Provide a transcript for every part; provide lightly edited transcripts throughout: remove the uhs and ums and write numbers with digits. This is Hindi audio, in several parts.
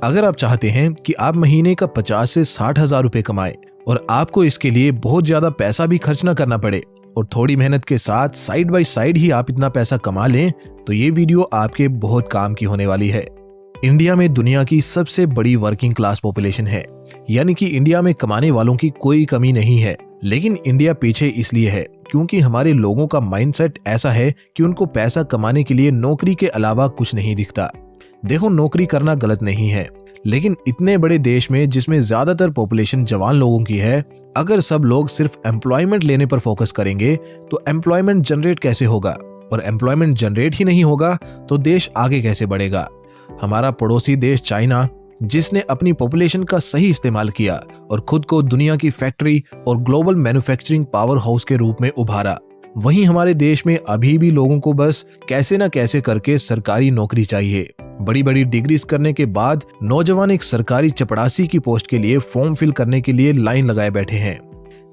अगर आप चाहते हैं कि आप महीने का 50 से 60 हजार रुपए कमाएं और आपको इसके लिए बहुत ज्यादा पैसा भी खर्च ना करना पड़े और थोड़ी मेहनत के साथ साइड बाय साइड ही आप इतना पैसा कमा लें, तो ये वीडियो आपके बहुत काम की होने वाली है। इंडिया में दुनिया की सबसे बड़ी वर्किंग क्लास पॉपुलेशन है, यानी कि इंडिया में कमाने वालों की कोई कमी नहीं है। लेकिन इंडिया पीछे इसलिए है क्योंकि हमारे लोगों का माइंडसेट ऐसा है कि उनको पैसा कमाने के लिए नौकरी के अलावा कुछ नहीं दिखता। देखो, नौकरी करना गलत नहीं है, लेकिन इतने बड़े देश में जिसमें ज्यादातर पॉपुलेशन जवान लोगों की है, अगर सब लोग सिर्फ एम्प्लॉयमेंट लेने पर फोकस करेंगे तो एम्प्लॉयमेंट जनरेट कैसे होगा, और एम्प्लॉयमेंट जनरेट ही नहीं होगा तो देश आगे कैसे बढ़ेगा। हमारा पड़ोसी देश चाइना, जिसने अपनी पॉपुलेशन का सही इस्तेमाल किया और खुद को दुनिया की फैक्ट्री और ग्लोबल मैन्युफैक्चरिंग पावर हाउस के रूप में उभारा, वहीं हमारे देश में अभी भी लोगों को बस कैसे न कैसे करके सरकारी नौकरी चाहिए। बड़ी बड़ी डिग्रीज करने के बाद नौजवान एक सरकारी चपरासी की पोस्ट के लिए फॉर्म फिल करने के लिए लाइन लगाए बैठे हैं।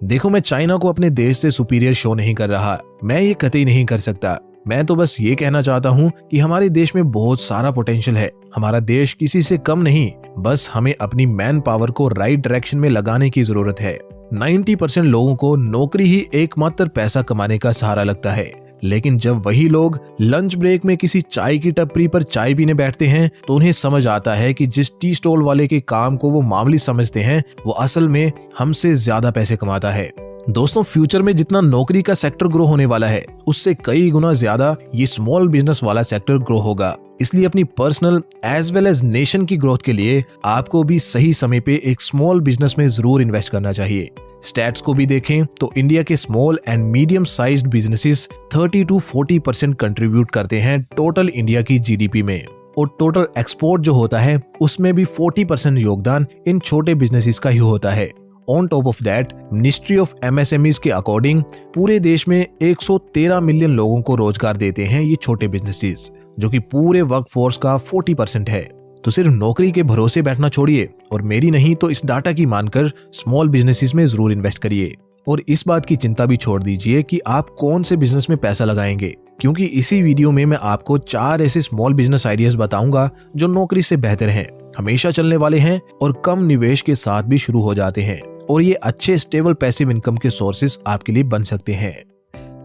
देखो, मैं चाइना को अपने देश से सुपीरियर शो नहीं कर रहा, मैं ये कतई नहीं कर सकता। मैं तो बस ये कहना चाहता हूँ कि हमारे देश में बहुत सारा पोटेंशियल है। हमारा देश किसी से कम नहीं, बस हमें अपनी मैन पावर को राइट डायरेक्शन में लगाने की जरूरत है। 90% लोगों को नौकरी ही एकमात्र पैसा कमाने का सहारा लगता है, लेकिन जब वही लोग लंच ब्रेक में किसी चाय की टपरी पर चाय पीने बैठते हैं तो उन्हें समझ आता है कि जिस टी स्टॉल वाले के काम को वो मामूली समझते हैं, वो असल में हमसे ज्यादा पैसे कमाता है। दोस्तों, फ्यूचर में जितना नौकरी का सेक्टर ग्रो होने वाला है, उससे कई गुना ज्यादा ये स्मॉल बिजनेस वाला सेक्टर ग्रो होगा। इसलिए अपनी personal as well as nation की ग्रोथ के लिए आपको भी सही समय पे एक स्मॉल बिजनेस में जरूर इन्वेस्ट करना चाहिए। स्टैट्स को भी देखें तो इंडिया के small and medium sized businesses 30 to 40% contribute करते हैं टोटल इंडिया की जीडीपी में, और टोटल एक्सपोर्ट जो होता है उसमें भी 40% योगदान इन छोटे बिजनेसेस का ही होता है। On top of that, ministry of MSMEs के अकॉर्डिंग पूरे देश में 113 मिलियन लोगों को रोजगार देते हैं ये छोटे बिजनेसेस, जो कि पूरे वर्कफोर्स का 40% है। तो सिर्फ नौकरी के भरोसे बैठना छोड़िए और मेरी नहीं तो इस डाटा की मानकर स्मॉल बिजनेसेस में जरूर इन्वेस्ट करिए। और इस बात की चिंता भी छोड़ दीजिए कि आप कौन से बिजनेस में पैसा लगाएंगे, क्योंकि इसी वीडियो में मैं आपको 4 ऐसे स्मॉल बिजनेस आइडियाज बताऊंगा जो नौकरी से बेहतर हैं, हमेशा चलने वाले हैं और कम निवेश के साथ भी शुरू हो जाते हैं, और ये अच्छे स्टेबल पैसिव इनकम के सोर्सेस आपके लिए बन सकते हैं।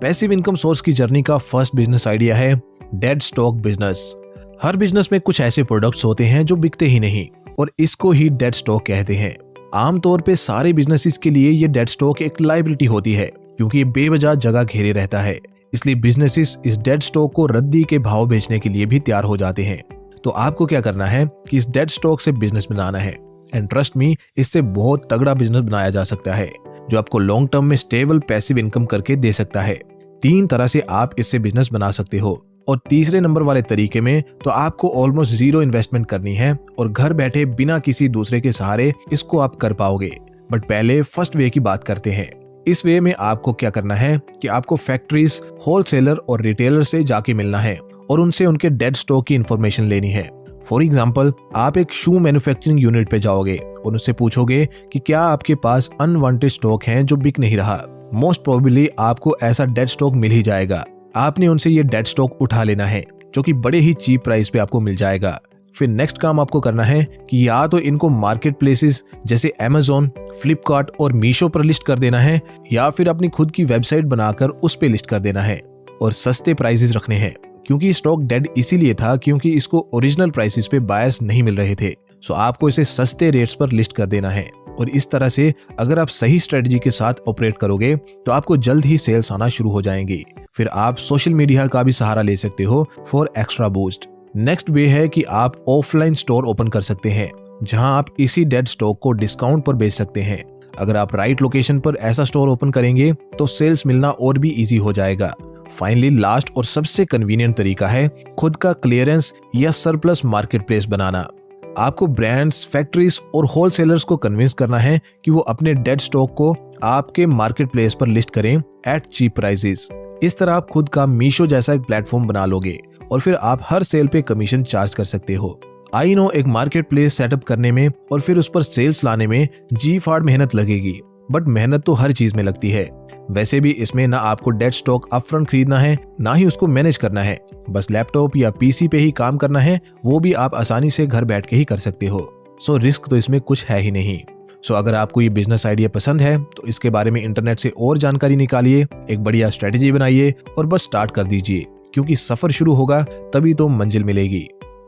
पैसिव इनकम सोर्स की जर्नी का फर्स्ट बिजनेस आइडिया है डेड स्टॉक बिजनेस। हर बिजनेस में कुछ ऐसे प्रोडक्ट्स होते हैं जो बिकते ही नहीं, और इसको ही डेड स्टॉक कहते हैं। आमतौर पे सारे बिजनेसेस के लिए ये डेड स्टॉक एक लायबिलिटी होती है, क्योंकि ये बेवजह जगह घेरे रहता है। इसलिए बिजनेसेस इस डेड स्टॉक को रद्दी के भाव बेचने के लिए भी तैयार हो जाते हैं। तो आपको क्या करना है कि इस डेड स्टॉक से बिजनेस बनाना है, एंड ट्रस्ट मी, इससे बहुत तगड़ा बिजनेस बनाया जा सकता है जो आपको लॉन्ग टर्म में स्टेबल पैसिव इनकम करके दे सकता है। 3 तरह से आप इससे बिजनेस बना सकते हो, और तीसरे नंबर वाले तरीके में तो आपको ऑलमोस्ट 0 इन्वेस्टमेंट करनी है और घर बैठे बिना किसी दूसरे के सहारे इसको आप कर पाओगे। बट पहले फर्स्ट वे की बात करते हैं। इस वे में आपको क्या करना है कि आपको फैक्ट्रीज, होलसेलर और रिटेलर से जाके मिलना है और उनसे उनके डेड स्टॉक की इंफॉर्मेशन लेनी है। फॉर एग्जाम्पल, आप एक शू मैन्युफैक्चरिंग यूनिट पे जाओगे और उनसे पूछोगे कि क्या आपके पास अनवांटेड स्टॉक हैं जो बिक नहीं रहा। मोस्ट प्रोबेबली आपको ऐसा डेड स्टॉक मिल ही जाएगा। आपने उनसे ये डेड स्टॉक उठा लेना है, जो कि बड़े ही चीप प्राइस पे आपको मिल जाएगा। फिर नेक्स्ट काम आपको करना है कि या तो इनको मार्केट प्लेसेस जैसे Amazon, फ्लिपकार्ट और मीशो पर लिस्ट कर देना है, या फिर अपनी खुद की वेबसाइट बनाकर उस पे लिस्ट कर देना है और सस्ते प्राइसेस रखने हैं, क्योंकि स्टॉक डेड इसीलिए था क्योंकि इसको ओरिजिनल प्राइसेस पे बायर्स नहीं मिल रहे थे। सो आपको इसे सस्ते रेट्स पर लिस्ट कर देना है, और इस तरह से अगर आप सही स्ट्रेटजी के साथ ऑपरेट करोगे तो आपको जल्द ही सेल्स आना शुरू हो जाएंगी। फिर आप सोशल मीडिया का भी सहारा ले सकते हो फॉर एक्स्ट्रा बूस्ट। नेक्स्ट वे है कि आप ऑफलाइन स्टोर ओपन कर सकते हैं, जहां आप इसी डेड स्टॉक को डिस्काउंट पर बेच सकते हैं। अगर आप राइट लोकेशन पर ऐसा स्टोर ओपन करेंगे तो सेल्स मिलना और भी इजी हो जाएगा। फाइनली लास्ट और सबसे कन्वीनियंट तरीका है खुद का क्लियरेंस या सरप्लस मार्केट प्लेस बनाना। आपको ब्रांड्स, फैक्ट्रीज और होलसेलर्स को कन्विंस करना है कि वो अपने डेड स्टॉक को आपके मार्केट प्लेस पर लिस्ट करें एट चीप प्राइसेस। इस तरह आप खुद का मीशो जैसा एक प्लेटफॉर्म बना लोगे और फिर आप हर सेल पे कमीशन चार्ज कर सकते हो। आई नो एक मार्केट प्लेस सेटअप करने में और फिर उस पर सेल्स लाने में जी फाड़ मेहनत लगेगी, बट मेहनत तो हर चीज में लगती है। वैसे भी इसमें ना आपको डेड स्टॉक अपफ्रंट खरीदना है, ना ही उसको मैनेज करना है। बस लैपटॉप या पीसी पे ही काम करना है, वो भी आप आसानी से घर बैठ के ही कर सकते हो। सो रिस्क तो इसमें कुछ है ही नहीं। सो अगर आपको ये बिजनेस आइडिया पसंद है तो इसके बारे में इंटरनेट से और जानकारी निकालिए, एक बढ़िया स्ट्रेटेजी बनाइए और बस स्टार्ट कर दीजिए, क्योंकि सफर शुरू होगा तभी तो मंजिल मिलेगी।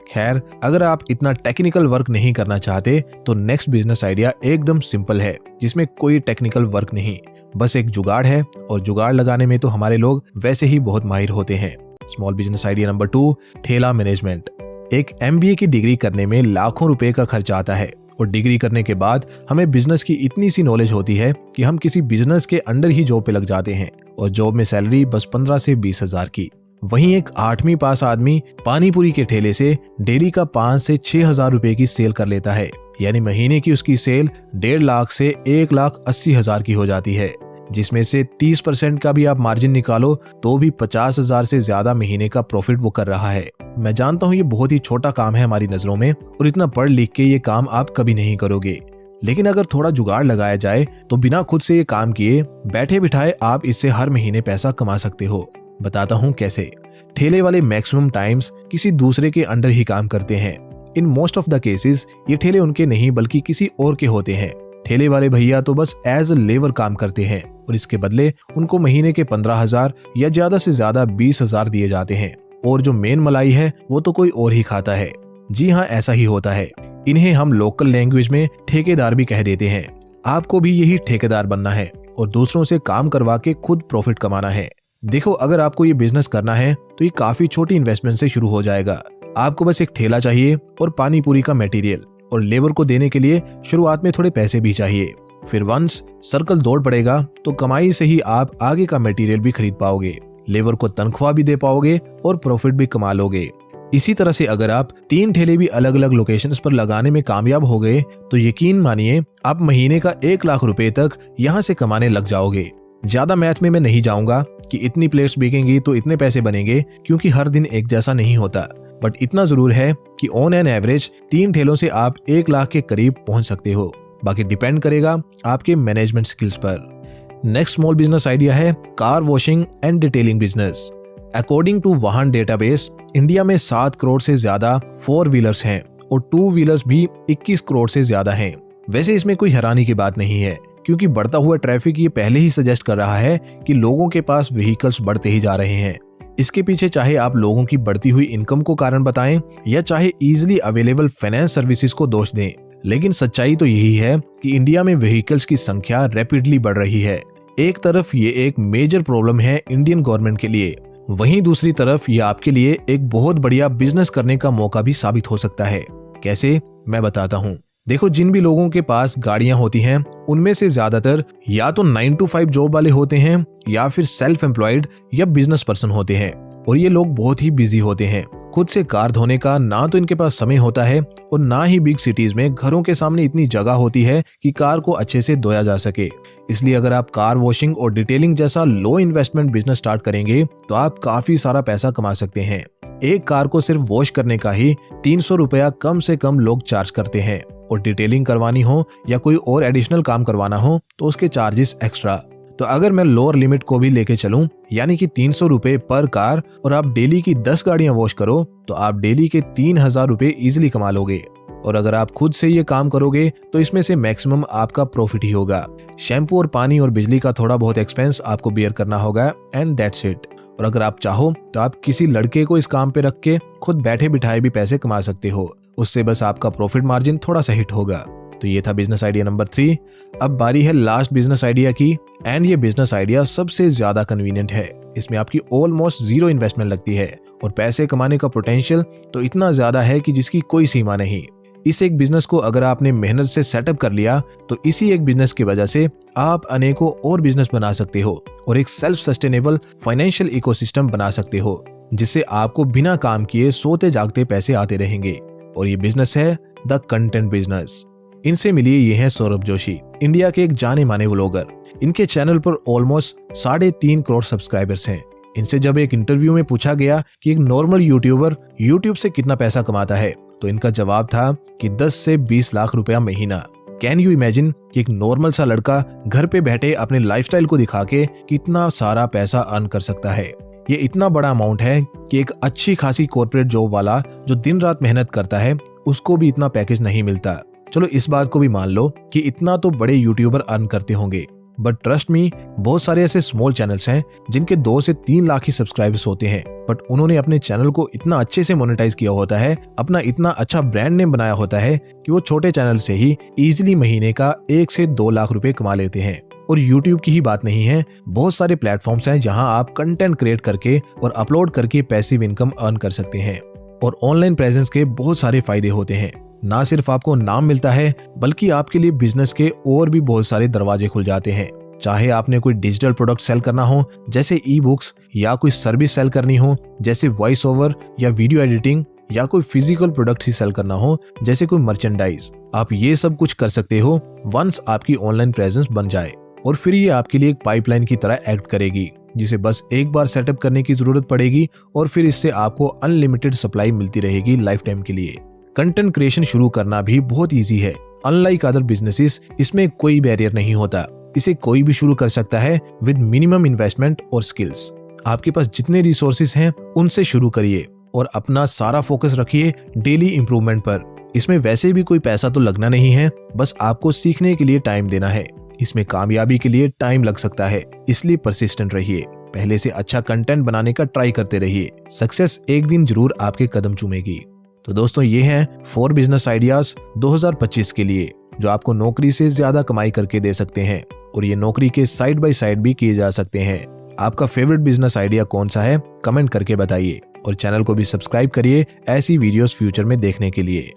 खैर, अगर आप इतना टेक्निकल वर्क नहीं करना चाहते तो नेक्स्ट बिजनेस आइडिया एकदम सिंपल है, जिसमें कोई टेक्निकल वर्क नहीं, बस एक जुगाड़ है, और जुगाड़ लगाने में तो हमारे लोग वैसे ही बहुत माहिर होते हैं। स्मॉल बिजनेस आइडिया नंबर 2, ठेला मैनेजमेंट। एक MBA की डिग्री करने में लाखों रुपए का खर्च आता है, और डिग्री करने के बाद हमें बिजनेस की इतनी सी नॉलेज होती है कि हम किसी बिजनेस के अंडर ही जॉब पे लग जाते हैं, और जॉब में सैलरी बस 15 से 20 हजार की। वहीं एक 8वीं पास आदमी पानी पूरी के ठेले से डेली का 5 से 6 हजार रुपए की सेल कर लेता है, यानी महीने की उसकी सेल 1.5 लाख से 1,80,000 की हो जाती है, जिसमें से 30% का भी आप मार्जिन निकालो तो भी 50 हजार से ज्यादा महीने का प्रॉफिट वो कर रहा है। मैं जानता हूँ ये बहुत ही छोटा काम है हमारी नजरों में, और इतना पढ़ लिख के ये काम आप कभी नहीं करोगे, लेकिन अगर थोड़ा जुगाड़ लगाया जाए तो बिना खुद से ये काम किए बैठे बिठाए आप इससे हर महीने पैसा कमा सकते हो। बताता हूँ कैसे। ठेले वाले मैक्सिमम टाइम्स किसी दूसरे के अंडर ही काम करते हैं। In most of the cases ये ठेले उनके नहीं बल्कि किसी और के होते हैं। ठेले वाले भैया तो बस एज अ लेबर काम करते हैं, और इसके बदले उनको महीने के 15,000 या ज्यादा से ज्यादा 20,000 दिए जाते हैं, और जो मेन मलाई है वो तो कोई और ही खाता है। जी हाँ, ऐसा ही होता है। इन्हें हम लोकल लैंग्वेज में ठेकेदार भी कह देते हैं। आपको भी यही ठेकेदार बनना है और दूसरों से काम करवा के खुद प्रॉफिट कमाना है। देखो, अगर आपको ये बिजनेस करना है तो ये काफी छोटी इन्वेस्टमेंट से शुरू हो जाएगा। आपको बस एक ठेला चाहिए और पानी पूरी का मटेरियल, और लेबर को देने के लिए शुरुआत में थोड़े पैसे भी चाहिए। फिर वंस सर्कल दौड़ पड़ेगा तो कमाई से ही आप आगे का मटेरियल भी खरीद पाओगे, लेबर को तनख्वाह भी दे पाओगे और प्रॉफिट भी कमा लोगे। इसी तरह से अगर आप 3 ठेले भी अलग अलग लोकेशंस पर लगाने में कामयाब हो गए तो यकीन मानिए आप महीने का 1 लाख रुपए तक यहाँ से कमाने लग जाओगे। ज्यादा मैथ में मैं नहीं जाऊंगा कि इतनी प्लेट्स बिकेंगी तो इतने पैसे बनेंगे, क्योंकि हर दिन एक जैसा नहीं होता, बट इतना जरूर है कि ऑन एन एवरेज 3 ठेलों से आप 1 लाख के करीब पहुंच सकते हो। बाकी डिपेंड करेगा आपके मैनेजमेंट स्किल्स पर। नेक्स्ट स्मॉल बिजनेस आइडिया है car washing and detailing business. According to Vahan database, India में 7 करोड़ से ज्यादा 4 व्हीलर्स हैं और 2 व्हीलर्स भी 21 करोड़ से ज्यादा हैं। वैसे इसमें कोई हैरानी की बात नहीं है, क्योंकि बढ़ता हुआ ट्रैफिक ये पहले ही सजेस्ट कर रहा है कि लोगों के पास व्हीकल्स बढ़ते ही जा रहे हैं। इसके पीछे चाहे आप लोगों की बढ़ती हुई इनकम को कारण बताएं या चाहे इजीली अवेलेबल फाइनेंस सर्विसेज को दोष दें, लेकिन सच्चाई तो यही है कि इंडिया में व्हीकल्स की संख्या रैपिडली बढ़ रही है। एक तरफ ये एक मेजर प्रॉब्लम है इंडियन गवर्नमेंट के लिए, वहीं दूसरी तरफ ये आपके लिए एक बहुत बढ़िया बिजनेस करने का मौका भी साबित हो सकता है। कैसे, मैं बताता हूँ। देखो, जिन भी लोगों के पास गाड़ियां होती हैं उनमें से ज्यादातर या तो 9 to 5 जॉब वाले होते हैं या फिर सेल्फ एम्प्लॉयड या बिजनेस पर्सन होते हैं, और ये लोग बहुत ही बिजी होते हैं। खुद से कार धोने का ना तो इनके पास समय होता है और ना ही बिग सिटीज में घरों के सामने इतनी जगह होती है कि कार को अच्छे से धोया जा सके। इसलिए अगर आप कार वॉशिंग और डिटेलिंग जैसा लो इन्वेस्टमेंट बिजनेस स्टार्ट करेंगे तो आप काफी सारा पैसा कमा सकते हैं। एक कार को सिर्फ वॉश करने का ही 300 रुपया कम से कम लोग चार्ज करते हैं, और डिटेलिंग करवानी हो या कोई और एडिशनल काम करवाना हो तो उसके चार्जेस एक्स्ट्रा। तो अगर मैं लोअर लिमिट को भी लेके चलूं, यानी कि 300 रुपए पर कार, और आप डेली की 10 गाड़ियां वॉश करो तो आप डेली के 3,000 रुपए इजिली कमा लोगे। और अगर आप खुद से ये काम करोगे तो इसमें से मैक्सिमम आपका प्रॉफिट ही होगा। शैम्पू और पानी और बिजली का थोड़ा बहुत एक्सपेंस आपको बियर करना होगा, एंड दैट्स इट। और अगर आप चाहो तो आप किसी लड़के को इस काम पे रख के खुद बैठे बिठाए भी पैसे कमा सकते हो, उससे बस आपका प्रॉफिट मार्जिन थोड़ा सा हिट होगा। तो ये था बिजनेस आइडिया नंबर 3। अब बारी है लास्ट बिजनेस आइडिया की, एंड ये बिजनेस आइडिया सबसे ज्यादा कन्वीनियंट है। इसमें आपकी ऑलमोस्ट 0 इन्वेस्टमेंट लगती है और पैसे कमाने का पोटेंशियल तो इतना ज्यादा है कि जिसकी कोई सीमा नहीं। इस एक बिजनेस को अगर आपने मेहनत से सेटअप कर लिया तो इसी एक बिजनेस की वजह से आप अनेकों और बिजनेस बना सकते हो और एक सेल्फ सस्टेनेबल फाइनेंशियल इकोसिस्टम बना सकते हो, जिससे आपको बिना काम किए सोते जागते पैसे आते रहेंगे। और ये बिजनेस है द कंटेंट बिजनेस। इनसे मिलिए ये हैं सौरभ जोशी, इंडिया के एक जाने माने व्लॉगर। इनके चैनल पर ऑलमोस्ट 3.5 करोड़ सब्सक्राइबर्स हैं। इनसे जब एक इंटरव्यू में पूछा गया कि एक नॉर्मल यूट्यूबर यूट्यूब से कितना पैसा कमाता है, तो इनका जवाब था कि 10 से 20 लाख रुपया महीना। कैन यू इमेजिन कि एक नॉर्मल सा लड़का घर पे बैठे अपने लाइफस्टाइल को दिखा के कितना सारा पैसा अर्न कर सकता है। ये इतना बड़ा अमाउंट है कि एक अच्छी खासी कॉर्पोरेट जॉब वाला जो दिन रात मेहनत करता है उसको भी इतना पैकेज नहीं मिलता। चलो इस बात को भी मान लो कि इतना तो बड़े यूट्यूबर अर्न करते होंगे, बट ट्रस्ट मी, बहुत सारे ऐसे स्मॉल चैनल्स हैं जिनके 2 से 3 लाख ही सब्सक्राइबर्स होते हैं, बट उन्होंने अपने चैनल को इतना अच्छे से मोनेटाइज किया होता है, अपना इतना अच्छा ब्रांड नेम बनाया होता है कि वो छोटे चैनल से ही इजीली महीने का 1 से 2 लाख रुपए कमा लेते हैं। और YouTube की ही बात नहीं है, बहुत सारे प्लेटफॉर्म्स हैं जहां आप कंटेंट क्रिएट करके और अपलोड करके पैसिव इनकम अर्न कर सकते हैं। और ऑनलाइन प्रेजेंस के बहुत सारे फायदे होते हैं। ना सिर्फ आपको नाम मिलता है, बल्कि आपके लिए बिजनेस के और भी बहुत सारे दरवाजे खुल जाते हैं। चाहे आपने कोई डिजिटल प्रोडक्ट सेल करना हो जैसे ई बुक्स, या कोई सर्विस सेल करनी हो जैसे वॉइस ओवर या वीडियो एडिटिंग, या कोई फिजिकल प्रोडक्ट ही सेल करना हो जैसे कोई मर्चेंडाइज, आप ये सब कुछ कर सकते हो वंस आपकी ऑनलाइन प्रेजेंस बन जाए। और फिर ये आपके लिए एक पाइपलाइन की तरह एक्ट करेगी, जिसे बस एक बार सेटअप करने की जरूरत पड़ेगी और फिर इससे आपको अनलिमिटेड सप्लाई मिलती रहेगी लाइफ टाइम के लिए। कंटेंट क्रिएशन शुरू करना भी बहुत ईजी है। अनलाइक अदर बिजनेसेस, इसमें कोई बैरियर नहीं होता। इसे कोई भी शुरू कर सकता है विद मिनिमम इन्वेस्टमेंट और स्किल्स। आपके पास जितने रिसोर्सेज हैं उनसे शुरू करिए और अपना सारा फोकस रखिए डेली इंप्रूवमेंट पर। इसमें वैसे भी कोई पैसा तो लगना नहीं है, बस आपको सीखने के लिए टाइम देना है। इसमें कामयाबी के लिए टाइम लग सकता है, इसलिए परसिस्टेंट रहिए। पहले से अच्छा कंटेंट बनाने का ट्राई करते रहिए। सक्सेस एक दिन जरूर आपके कदम चूमेगी। तो दोस्तों, ये हैं 4 बिजनेस आइडियाज 2025 के लिए जो आपको नौकरी से ज्यादा कमाई करके दे सकते हैं, और ये नौकरी के साइड बाय साइड भी किए जा सकते हैं। आपका फेवरेट बिजनेस आइडिया कौन सा है, कमेंट करके बताइए और चैनल को भी सब्सक्राइब करिए ऐसी वीडियोस फ्यूचर में देखने के लिए।